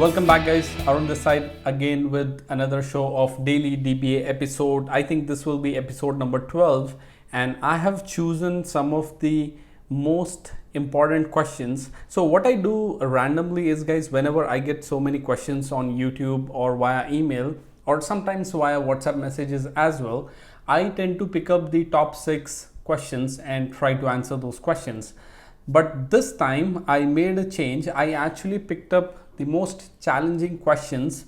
Welcome back, guys. Around this side again with another show of daily DBA episode. I think this will be episode number 12, and I have chosen some of the most important questions. So what I do randomly is, guys, whenever I get so many questions on YouTube or via email or sometimes via WhatsApp messages as well, I tend to pick up the top 6 questions and try to answer those questions. But this time I made a change. I actually picked up the most challenging questions.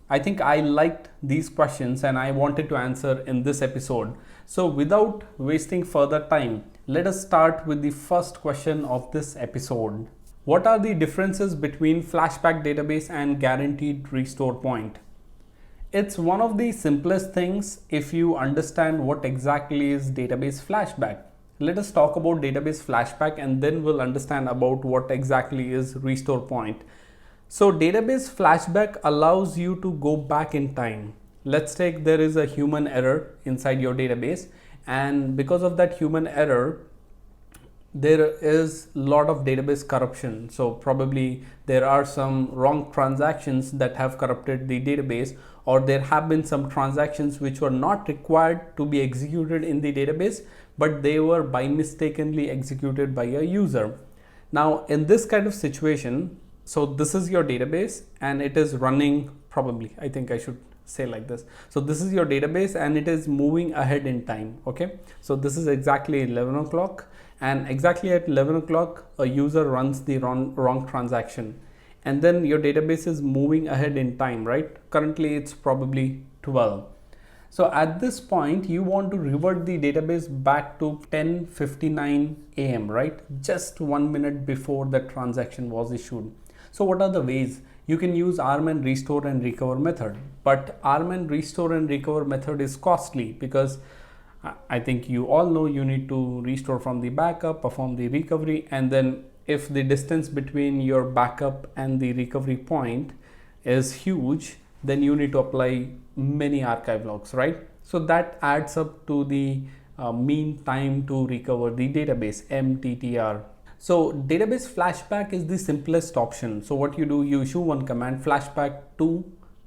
I think I liked these questions and I wanted to answer in this episode. So without wasting further time, let us start with the first question of this episode. What are the differences between flashback database and guaranteed restore point? It's one of the simplest things if you understand what exactly is database flashback. Let us talk about database flashback and then we'll understand about what exactly is restore point. So database flashback allows you to go back in time. Let's take there is a human error inside your database, and because of that human error there is a lot of database corruption. So probably there are some wrong transactions that have corrupted the database, or there have been some transactions which were not required to be executed in the database, but they were by mistakenly executed by a user. Now in this kind of situation, so this is your database and it is running, probably I think I should say like this. So this is your database and it is moving ahead in time. Okay, so this is exactly 11 o'clock, and exactly at 11 o'clock a user runs the wrong transaction, and then your database is moving ahead in time, right? Currently it's probably 12. So at this point you want to revert the database back to 10:59 a.m., right? Just 1 minute before the transaction was issued. So what are the ways? You can use arm and restore and recover method, but arm and restore and recover method is costly because I think you all know you need to restore from the backup, perform the recovery, and then if the distance between your backup and the recovery point is huge, then you need to apply many archive logs, right? So that adds up to the mean time to recover the database, MTTR. So database flashback is the simplest option. So what you do, you issue one command, flashback to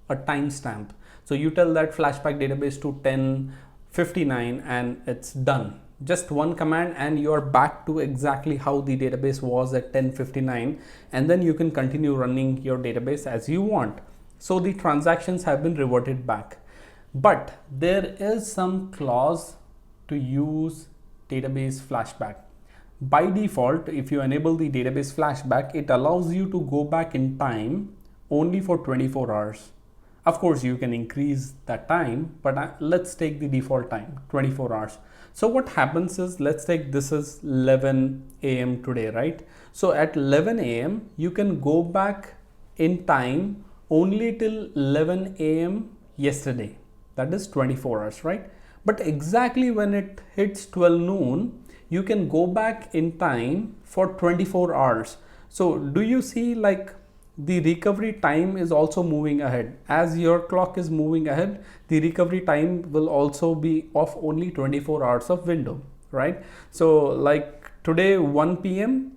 a timestamp. So you tell that flashback database to 10:59 and it's done. Just one command and you're back to exactly how the database was at 10:59, and then you can continue running your database as you want. So the transactions have been reverted back. But there is some clause to use database flashback. By default, if you enable the database flashback, it allows you to go back in time only for 24 hours. Of course, you can increase that time, but let's take the default time, 24 hours. So what happens is, let's take this is 11 a.m. today, right? So at 11 a.m. you can go back in time only till 11 a.m. yesterday. That is 24 hours, right? But exactly when it hits 12 noon, you can go back in time for 24 hours. So do you see, like, the recovery time is also moving ahead? As your clock is moving ahead, the recovery time will also be of only 24 hours of window, right? So like today 1 p.m.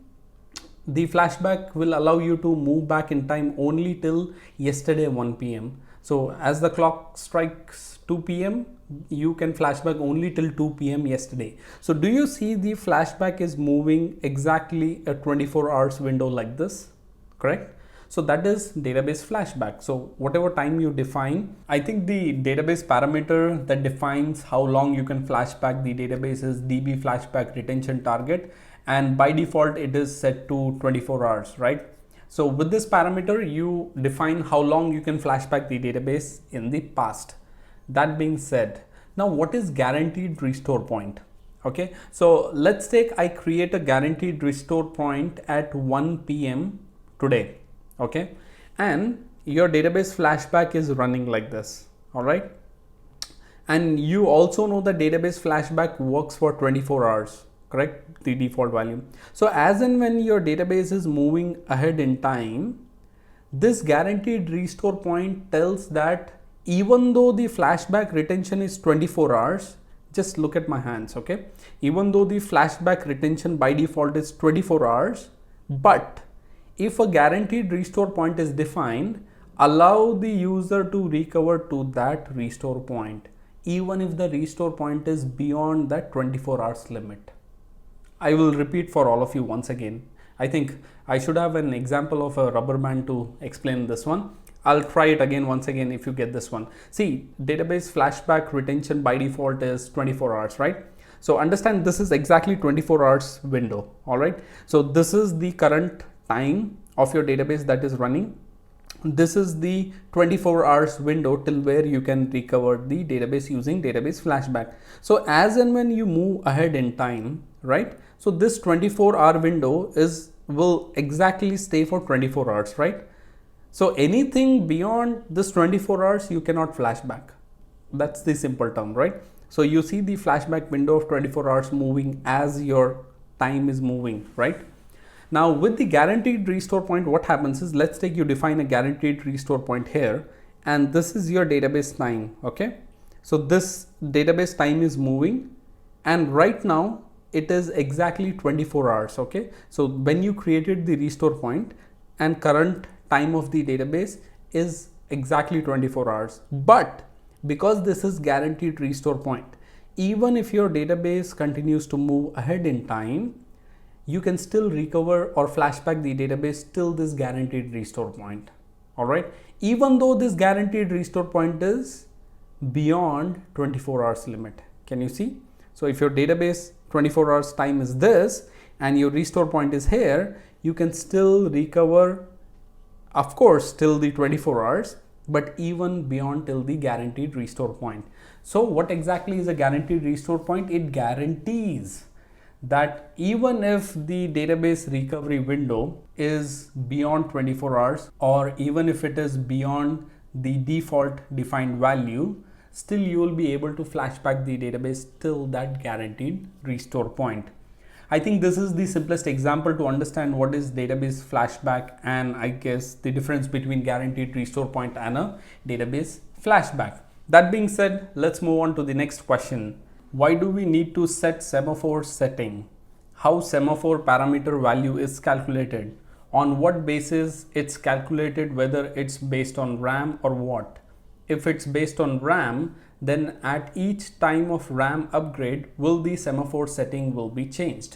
the flashback will allow you to move back in time only till yesterday 1 p.m. So as the clock strikes 2 p.m. you can flashback only till 2 p.m. yesterday. So do you see the flashback is moving exactly a 24 hours window like this, correct? So that is database flashback. So whatever time you define, I think the database parameter that defines how long you can flashback the database is DB flashback retention target, and by default it is set to 24 hours, right? So with this parameter you define how long you can flashback the database in the past. That being said, now what is guaranteed restore point? Okay, so let's take I create a guaranteed restore point at 1 p.m. today. Okay, and your database flashback is running like this. All right, and you also know the database flashback works for 24 hours, correct? The default value. So as and when your database is moving ahead in time, this guaranteed restore point tells that even though the flashback retention is 24 hours, just look at my hands, okay? Even though the flashback retention by default is 24 hours, but if a guaranteed restore point is defined, allow the user to recover to that restore point, even if the restore point is beyond that 24 hours limit. I will repeat for all of you once again. I think I should have an example of a rubber band to explain this one. I'll try it again once again if you get this one. See, database flashback retention by default is 24 hours, right? So understand this is exactly 24 hours window, all right? So this is the current time of your database that is running. This is the 24 hours window till where you can recover the database using database flashback. So as and when you move ahead in time, right? So this 24-hour window will exactly stay for 24 hours, right? So anything beyond this 24 hours, you cannot flashback. That's the simple term, right? So you see the flashback window of 24 hours moving as your time is moving, right? Now with the guaranteed restore point, what happens is, let's take you define a guaranteed restore point here, and this is your database time, okay? So this database time is moving, and right now it is exactly 24 hours, okay? So when you created the restore point, and current time of the database is exactly 24 hours. But because this is guaranteed restore point, even if your database continues to move ahead in time, you can still recover or flashback the database till this guaranteed restore point, all right? Even though this guaranteed restore point is beyond 24 hours limit. Can you see? So if your database 24 hours time is this and your restore point is here, you can still recover, of course, till the 24 hours, but even beyond till the guaranteed restore point. So what exactly is a guaranteed restore point? It guarantees that even if the database recovery window is beyond 24 hours, or even if it is beyond the default defined value, still you will be able to flashback the database till that guaranteed restore point. I think this is the simplest example to understand what is database flashback, and I guess the difference between guaranteed restore point and a database flashback. That being said, let's move on to the next question. Why do we need to set semaphore setting? How semaphore parameter value is calculated? On what basis it's calculated, whether it's based on RAM or what? If it's based on RAM, then at each time of RAM upgrade, will the semaphore setting will be changed?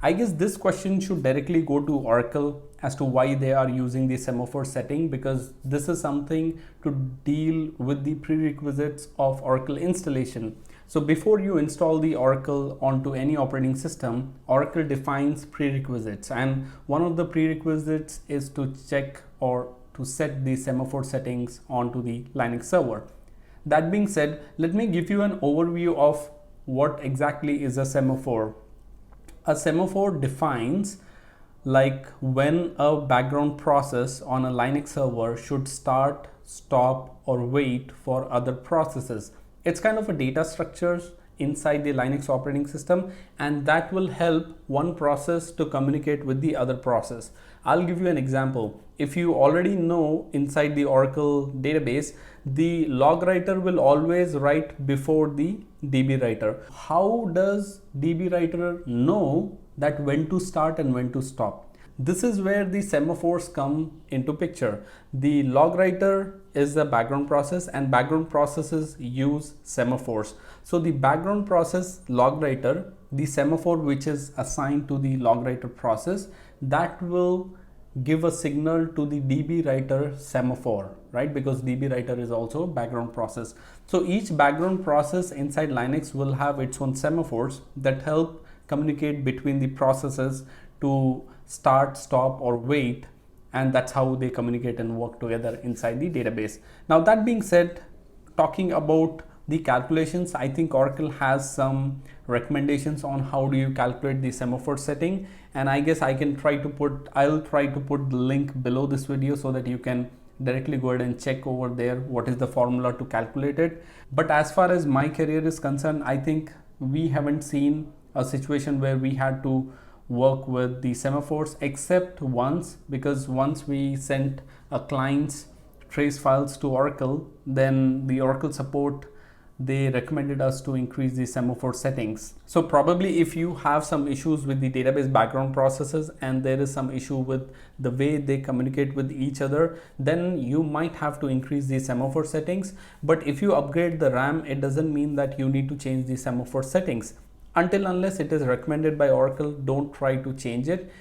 I guess this question should directly go to Oracle as to why they are using the semaphore setting, because this is something to deal with the prerequisites of Oracle installation. So before you install the Oracle onto any operating system, Oracle defines prerequisites, and one of the prerequisites is to check or to set the semaphore settings onto the Linux server. That being said, let me give you an overview of what exactly is a semaphore. A semaphore defines like when a background process on a Linux server should start, stop, or wait for other processes. It's kind of a data structure inside the Linux operating system, and that will help one process to communicate with the other process. I'll give you an example. If you already know inside the Oracle database, the log writer will always write before the DB writer. How does DB writer know that when to start and when to stop? This is where the semaphores come into picture. The log writer is the background process, and background processes use semaphores. So the background process log writer, the semaphore which is assigned to the log writer process, that will give a signal to the DB writer semaphore, right? Because DB writer is also a background process. So each background process inside Linux will have its own semaphores that help communicate between the processes to start, stop, or wait, and that's how they communicate and work together inside the database. Now that being said, talking about the calculations, I think Oracle has some recommendations on how do you calculate the semaphore setting, and I guess I'll try to put the link below this video so that you can directly go ahead and check over there what is the formula to calculate it. But as far as my career is concerned, I think we haven't seen a situation where we had to work with the semaphores except once, because once we sent a client's trace files to Oracle, then the Oracle support they recommended us to increase the semaphore settings. So probably if you have some issues with the database background processes and there is some issue with the way they communicate with each other, then you might have to increase the semaphore settings. But if you upgrade the RAM, it doesn't mean that you need to change the semaphore settings. Until unless it is recommended by Oracle, don't try to change it.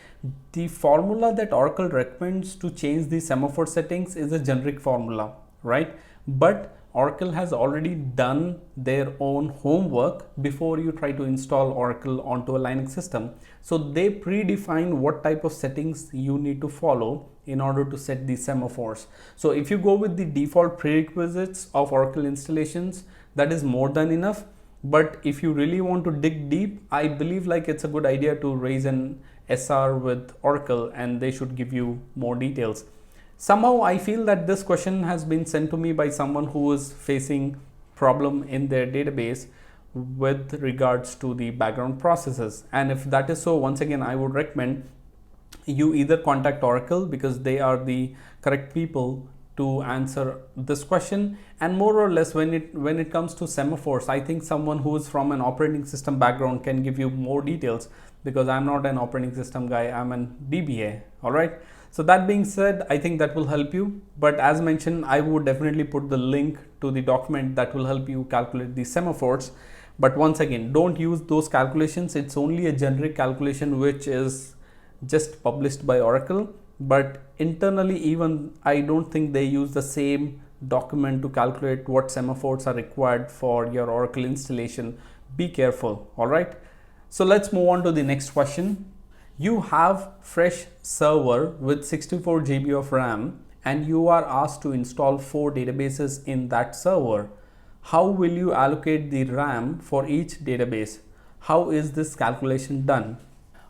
The formula that Oracle recommends to change the semaphore settings is a generic formula, right? But Oracle has already done their own homework before you try to install Oracle onto a Linux system. So they predefine what type of settings you need to follow in order to set these semaphores. So if you go with the default prerequisites of Oracle installations, that is more than enough. But if you really want to dig deep, I believe like it's a good idea to raise an SR with Oracle and they should give you more details. Somehow I feel that this question has been sent to me by someone who is facing problem in their database with regards to the background processes. And if that is so, once again, I would recommend you either contact Oracle because they are the correct people to answer this question. And more or less when it comes to semaphores, I think someone who is from an operating system background can give you more details because I'm not an operating system guy, I'm an DBA. All right. So that being said, I think that will help you. But as mentioned, I would definitely put the link to the document that will help you calculate the semaphores. But once again, don't use those calculations. It's only a generic calculation which is just published by Oracle. But internally, even I don't think they use the same document to calculate what semaphores are required for your Oracle installation. Be careful. All right. So let's move on to the next question. You have fresh server with 64 GB of RAM and you are asked to install 4 databases in that server. How will you allocate the RAM for each database? How is this calculation done?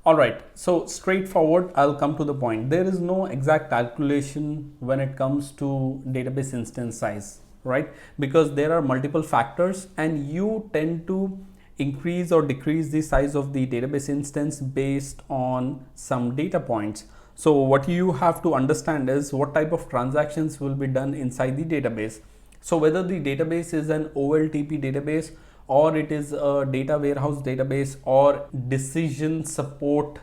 Alright, so straightforward, I'll come to the point. There is no exact calculation when it comes to database instance size, right? Because there are multiple factors and you tend to increase or decrease the size of the database instance based on some data points. So what you have to understand is what type of transactions will be done inside the database. So whether the database is an OLTP database or it is a data warehouse database or decision support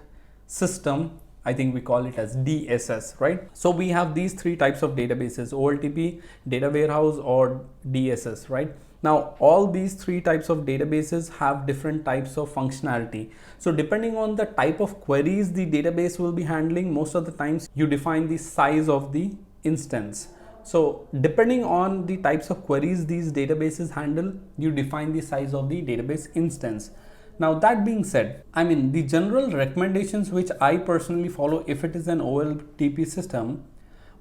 system, I think we call it as DSS, right? So we have these 3 types of databases: OLTP, data warehouse, or DSS, right? Now, all these 3 types of databases have different types of functionality. So depending on the type of queries the database will be handling, most of the times you define the size of the instance. So depending on the types of queries these databases handle, you define the size of the database instance. Now that being said, I mean the general recommendations which I personally follow if it is an OLTP system,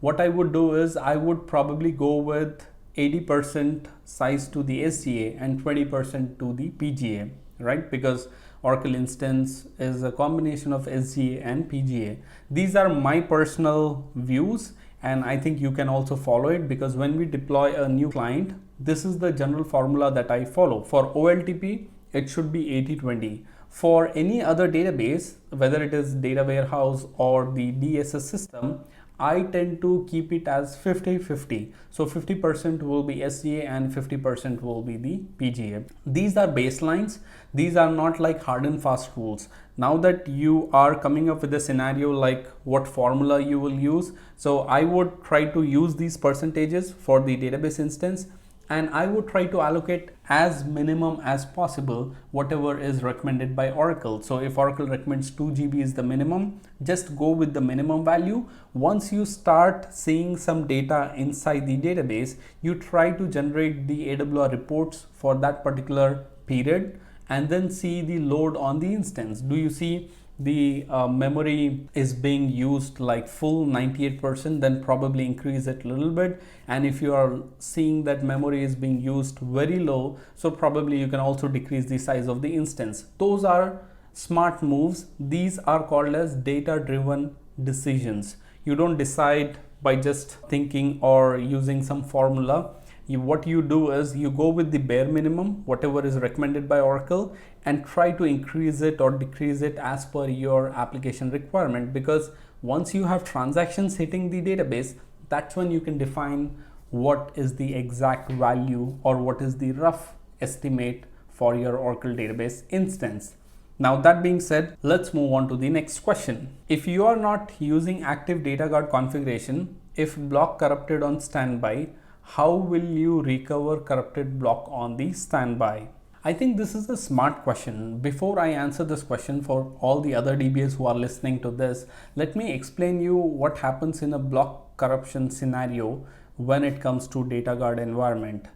what I would do is I would probably go with 80% size to the SGA and 20% to the PGA, right? Because Oracle instance is a combination of SGA and PGA. These are my personal views and I think you can also follow it because when we deploy a new client, this is the general formula that I follow. For OLTP, it should be 80-20. For any other database, whether it is data warehouse or the DSS system, I tend to keep it as 50-50. So 50% will be SGA and 50% will be the PGA. These are baselines. These are not like hard and fast rules. Now that you are coming up with a scenario like what formula you will use, so I would try to use these percentages for the database instance and I would try to allocate as minimum as possible whatever is recommended by Oracle. So if Oracle recommends 2 GB is the minimum, just go with the minimum value. Once you start seeing some data inside the database, you try to generate the AWR reports for that particular period and then see the load on the instance. Do you see the memory is being used like full 98%, then probably increase it a little bit. And if you are seeing that memory is being used very low, so probably you can also decrease the size of the instance. Those are smart moves. These are called as data-driven decisions. You don't decide by just thinking or using some formula. What you do is you go with the bare minimum, whatever is recommended by Oracle, and try to increase it or decrease it as per your application requirement. Because once you have transactions hitting the database, that's when you can define what is the exact value or what is the rough estimate for your Oracle database instance. Now that being said, let's move on to the next question. If you are not using active dataguard configuration, if block corrupted on standby, how will you recover corrupted block on the standby? I think this is a smart question. Before I answer this question for all the other DBAs who are listening to this, let me explain you what happens in a block corruption scenario when it comes to dataguard environment.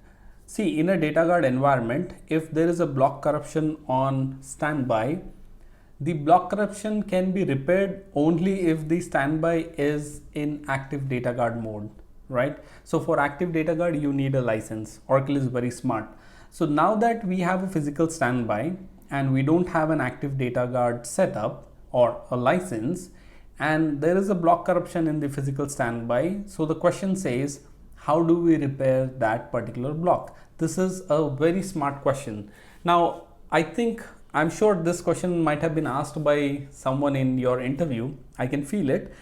See, in a dataguard environment, if there is a block corruption on standby, the block corruption can be repaired only if the standby is in active dataguard mode, right? So for active dataguard, you need a license. Oracle is very smart. So now that we have a physical standby and we don't have an active dataguard setup or a license, and there is a block corruption in the physical standby, so the question says, how do we repair that particular block? This is a very smart question. Now, I'm sure this question might have been asked by someone in your interview. I can feel it.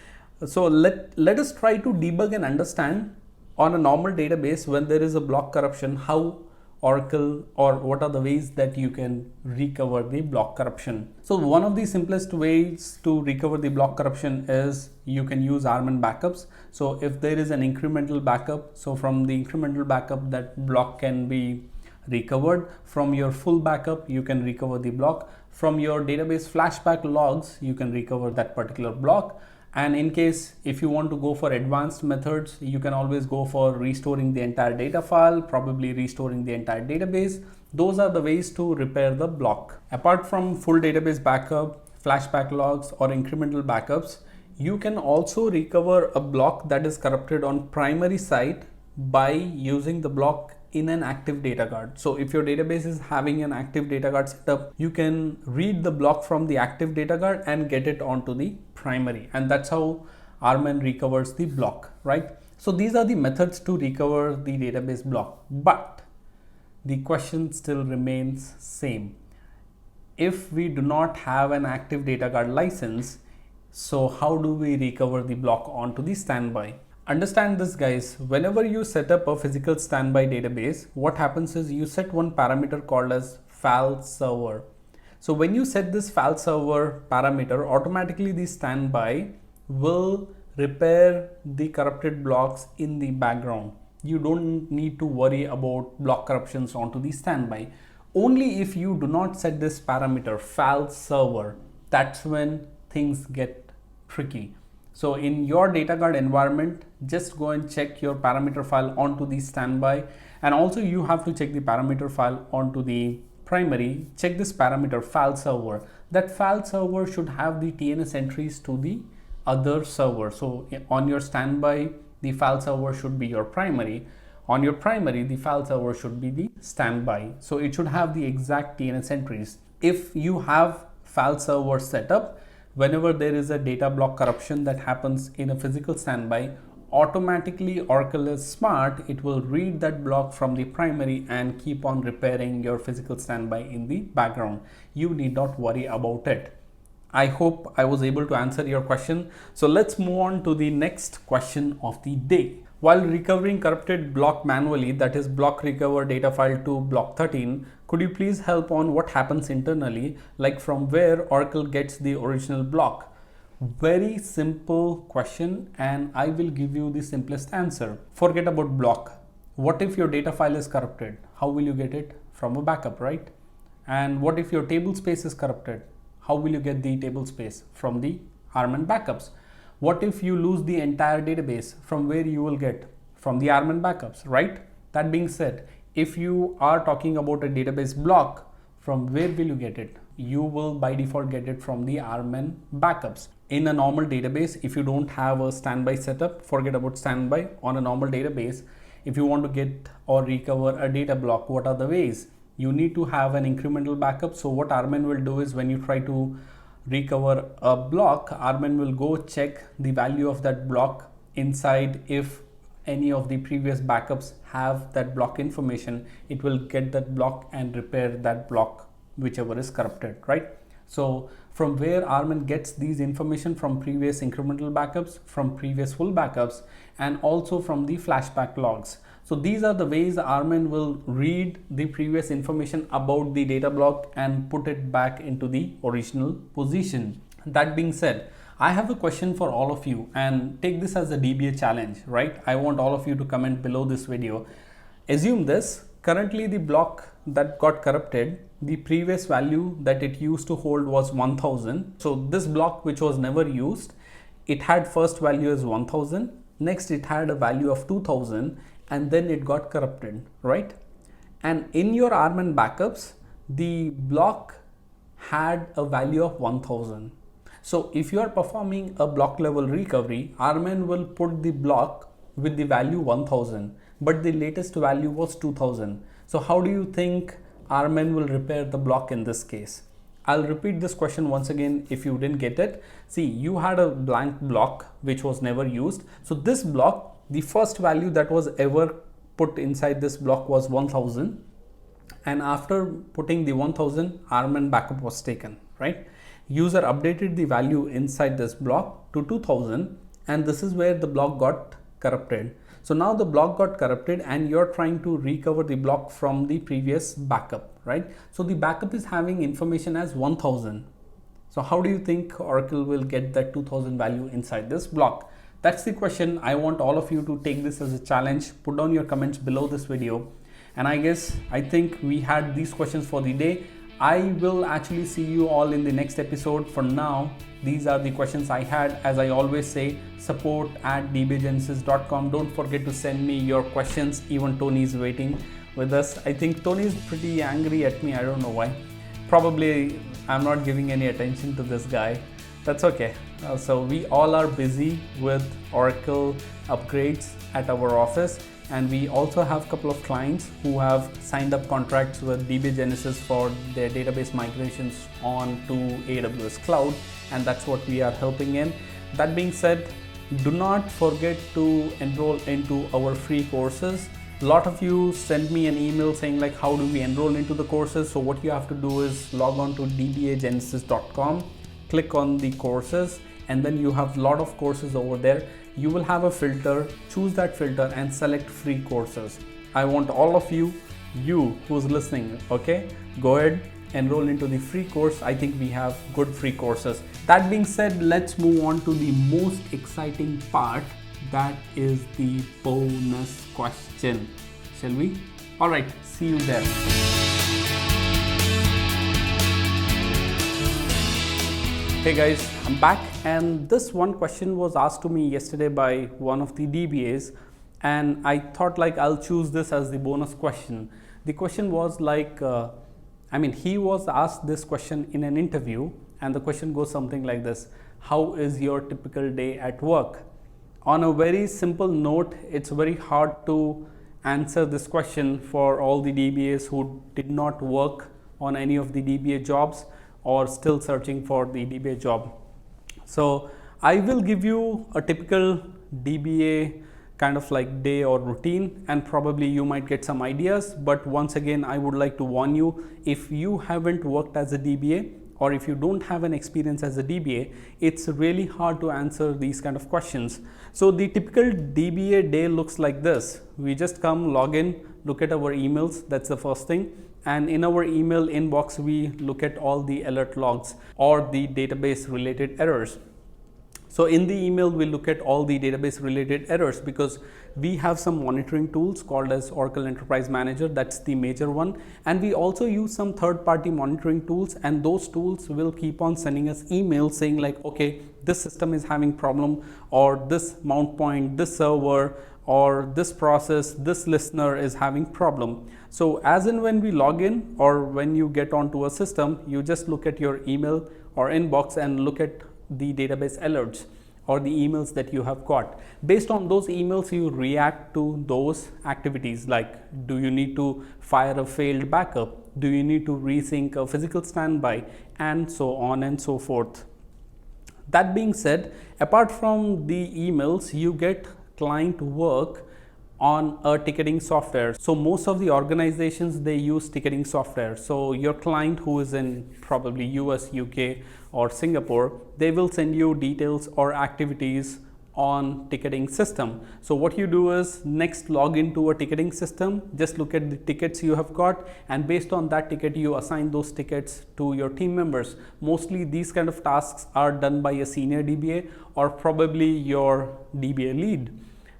So let us try to debug and understand on a normal database when there is a block corruption, how Oracle, or what are the ways that you can recover the block corruption. So one of the simplest ways to recover the block corruption is you can use RMN backups. So if there is an incremental backup, so from the incremental backup, that block can be recovered. From your full backup, you can recover the block. From your database flashback logs, you can recover that particular block. And in case if you want to go for advanced methods, you can always go for restoring the entire data file, probably restoring the entire database. Those are the ways to repair the block. Apart from full database backup, flashback logs, or incremental backups, you can also recover a block that is corrupted on primary side by using the block in an active dataguard. So if your database is having an active dataguard setup, you can read the block from the active dataguard and get it onto the primary, and that's how RMN recovers the block, right? So these are the methods to recover the database block, but the question still remains same. If we do not have an active dataguard license, so how do we recover the block onto the standby? Understand this, guys. Whenever you set up a physical standby database, what happens is you set one parameter called as file server. So when you set this file server parameter, automatically the standby will repair the corrupted blocks in the background. You don't need to worry about block corruptions onto the standby. Only if you do not set this parameter file server, that's when things get tricky. So in your dataguard environment, just go and check your parameter file onto the standby, and also you have to check the parameter file onto the primary. Check this parameter file server. That file server should have the TNS entries to the other server. So on your standby, the file server should be your primary. On your primary, the file server should be the standby. So it should have the exact TNS entries. If you have file server set up, whenever there is a data block corruption that happens in a physical standby, automatically Oracle is smart. It will read that block from the primary and keep on repairing your physical standby in the background. You need not worry about it. I hope I was able to answer your question. So let's move on to the next question of the day. While recovering corrupted block manually, that is block recover data file to block 13, could you please help on what happens internally, like from where Oracle gets the original block? Very simple question, and I will give you the simplest answer. Forget about block. What if your data file is corrupted? How will you get it? From a backup, right? And what if your table space is corrupted? How will you get the table space? From the RMN backups. What if you lose the entire database? From where you will get? From the RMN backups, right? That being said, if you are talking about a database block, from where will you get it? You will by default get it from the RMN backups. In a normal database, if you don't have a standby setup, forget about standby. On a normal database, if you want to get or recover a data block, what are the ways? You need to have an incremental backup. So what RMN will do is when you try to recover a block, RMN will go check the value of that block inside. If any of the previous backups have that block information, it will get that block and repair that block, whichever is corrupted, right? So from where RMN gets these information? From previous incremental backups, from previous full backups, and also from the flashback logs. So these are the ways Armin will read the previous information about the data block and put it back into the original position. That being said, I have a question for all of you, and take this as a DBA challenge, right? I want all of you to comment below this video. Assume this, currently the block that got corrupted, the previous value that it used to hold was 1000. So this block, which was never used, it had first value as 1000, next it had a value of 2000, and then it got corrupted, right? And in your Armin backups, the block had a value of 1000. So if you are performing a block level recovery, Armin will put the block with the value 1000, but the latest value was 2000. So how do you think Armin will repair the block in this case? I'll repeat this question once again if you didn't get it. See, you had a blank block which was never used. So this block, the first value that was ever put inside this block was 1000. And after putting the 1000, Armin backup was taken, right? User updated the value inside this block to 2000, and this is where the block got corrupted. So now the block got corrupted and you're trying to recover the block from the previous backup, right? So the backup is having information as 1000. So how do you think Oracle will get that 2000 value inside this block? That's the question. I want all of you to take this as a challenge. Put down your comments below this video. And I think we had these questions for the day. I will actually see you all in the next episode. For now, these are the questions I had. As I always say, support@dbagenesis.com. Don't forget to send me your questions. Even Tony is waiting with us. I think Tony is pretty angry at me. I don't know why. Probably I'm not giving any attention to this guy. That's okay. So we all are busy with Oracle upgrades at our office. And we also have a couple of clients who have signed up contracts with DB Genesis for their database migrations onto AWS Cloud, and that's what we are helping in. That being said, do not forget to enroll into our free courses. A lot of you send me an email saying like, how do we enroll into the courses? So what you have to do is log on to dbagenesis.com, click on the courses, and then you have a lot of courses over there. You will have a filter, choose that filter and select free courses. I want all of you who's listening, okay? Go ahead, enroll into the free course. I think we have good free courses. That being said, let's move on to the most exciting part. That is the bonus question. Shall we? All right, see you there. Hey guys, I'm back, and this one question was asked to me yesterday by one of the DBAs, and I thought like I'll choose this as the bonus question. The question was like, he was asked this question in an interview, and the question goes something like this: how is your typical day at work? On a very simple note, it's very hard to answer this question for all the DBAs who did not work on any of the DBA jobs or still searching for the DBA job. So I will give you a typical DBA kind of like day or routine, and probably you might get some ideas. But once again, I would like to warn you, if you haven't worked as a DBA or if you don't have an experience as a DBA, it's really hard to answer these kind of questions. So the typical DBA day looks like this. We just come, log in, look at our emails. That's the first thing. And in our email inbox, we look at all the alert logs or the database related errors. So in the email, we look at all the database related errors because we have some monitoring tools called as Oracle Enterprise Manager. That's the major one. And we also use some third-party monitoring tools, and those tools will keep on sending us emails saying like, okay, this system is having problem, or this mount point, this server, or this process, this listener is having problem. So as and when we log in or when you get onto a system, you just look at your email or inbox and look at the database alerts or the emails that you have got. Based on those emails, you react to those activities like, do you need to fire a failed backup? Do you need to resync a physical standby? And so on and so forth. That being said, apart from the emails, you get client work on a ticketing software. So most of the organizations, they use ticketing software. So your client who is in probably US, UK or Singapore, they will send you details or activities on ticketing system. So what you do is next log into a ticketing system, just look at the tickets you have got, and based on that ticket you assign those tickets to your team members. Mostly these kind of tasks are done by a senior DBA or probably your DBA lead.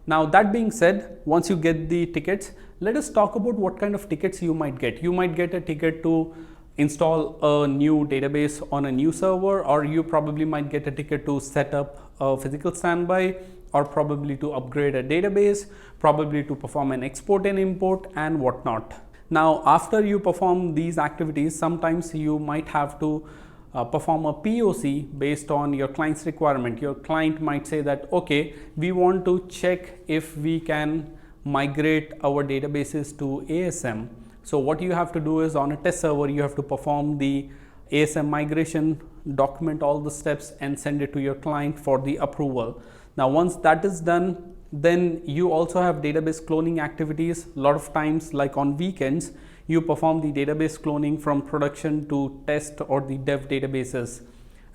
Now that being said, once you get the tickets, let us talk about what kind of tickets you might get. You might get a ticket to install a new database on a new server, or you probably might get a ticket to set up a physical standby, or probably to upgrade a database, probably to perform an export and import and whatnot. Now after you perform these activities, sometimes you might have to perform a POC based on your client's requirement. Your client might say that, okay, we want to check if we can migrate our databases to ASM. So what you have to do is, on a test server, you have to perform the ASM migration, document all the steps and send it to your client for the approval. Now once that is done, then you also have database cloning activities. A lot of times, like on weekends, you perform the database cloning from production to test or the dev databases.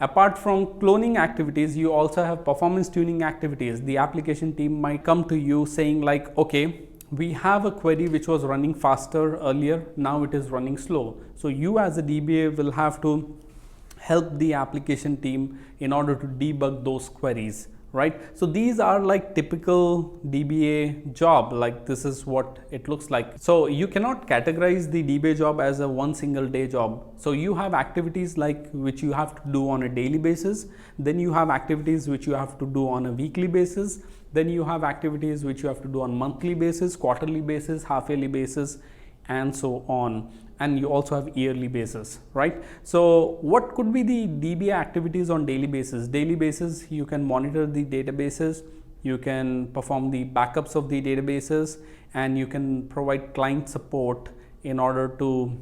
Apart from cloning activities, you also have performance tuning activities. The application team might come to you saying like, okay, we have a query which was running faster earlier, now it is running slow. So you as a DBA will have to help the application team in order to debug those queries, right? So these are like typical DBA job, like this is what it looks like. So you cannot categorize the DBA job as a one single day job. So you have activities like which you have to do on a daily basis, then you have activities which you have to do on a weekly basis, then you have activities which you have to do on monthly basis, quarterly basis, half yearly basis, and so on. And you also have yearly basis, right? So what could be the DBA activities on daily basis? Daily basis, you can monitor the databases, you can perform the backups of the databases, and you can provide client support in order to,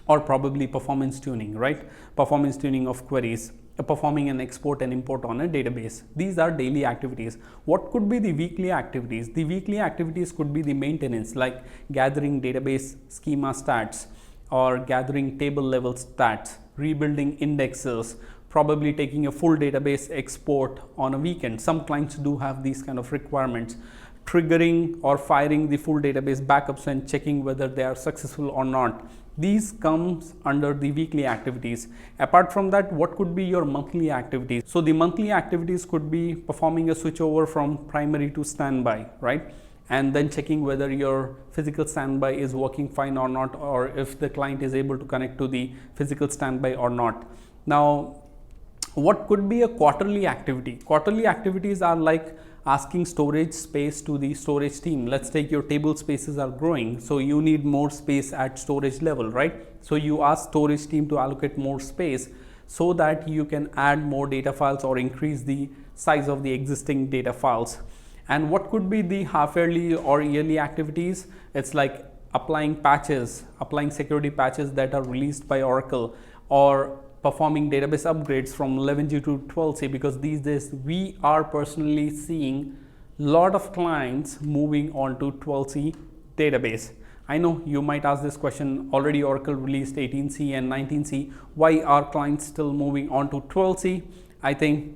or probably performance tuning, right? Performance tuning of queries, performing an export and import on a database. These are daily activities. What could be the weekly activities? The weekly activities could be the maintenance, like gathering database schema stats or gathering table level stats, rebuilding indexes, probably taking a full database export on a weekend. Some clients do have these kind of requirements. Triggering or firing the full database backups and checking whether they are successful or not. These comes under the weekly activities. Apart from that, what could be your monthly activities? So the monthly activities could be performing a switchover from primary to standby, right? And then checking whether your physical standby is working fine or not, or if the client is able to connect to the physical standby or not. Now, what could be a quarterly activity? Quarterly activities are like asking storage space to the storage team. Let's take your table spaces are growing, so you need more space at storage level, right? So you ask storage team to allocate more space so that you can add more data files or increase the size of the existing data files. And what could be the half yearly or yearly activities? It's like applying patches, applying security patches that are released by Oracle, or performing database upgrades from 11G to 12C, because these days we are personally seeing a lot of clients moving on to 12C database. I know you might ask this question, already Oracle released 18C and 19C, why are clients still moving on to 12C? I think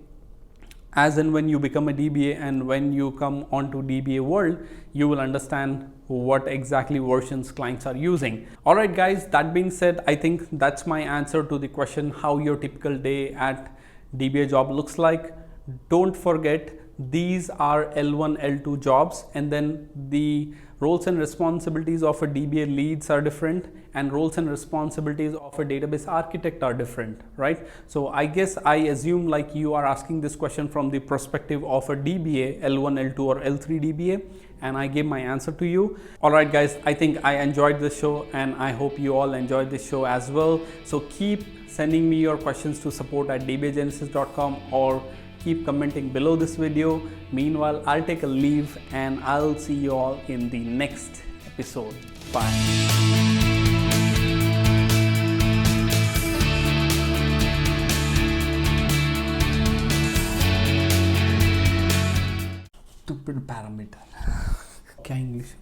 as and when you become a DBA and when you come onto DBA world, you will understand what exactly versions clients are using. All right, guys, that being said, I think that's my answer to the question how your typical day at DBA job looks like. Don't forget, these are L1, L2 jobs, and then the roles and responsibilities of a DBA leads are different, and roles and responsibilities of a database architect are different, right? So I guess I assume like you are asking this question from the perspective of a DBA, L1, L2 or L3 DBA, and I gave my answer to you. All right, guys, I think I enjoyed this show and I hope you all enjoyed this show as well. So keep sending me your questions to support@dbagenesis.com or keep commenting below this video. Meanwhile, I'll take a leave and I'll see you all in the next episode. Bye. Stupid parameter. क्या English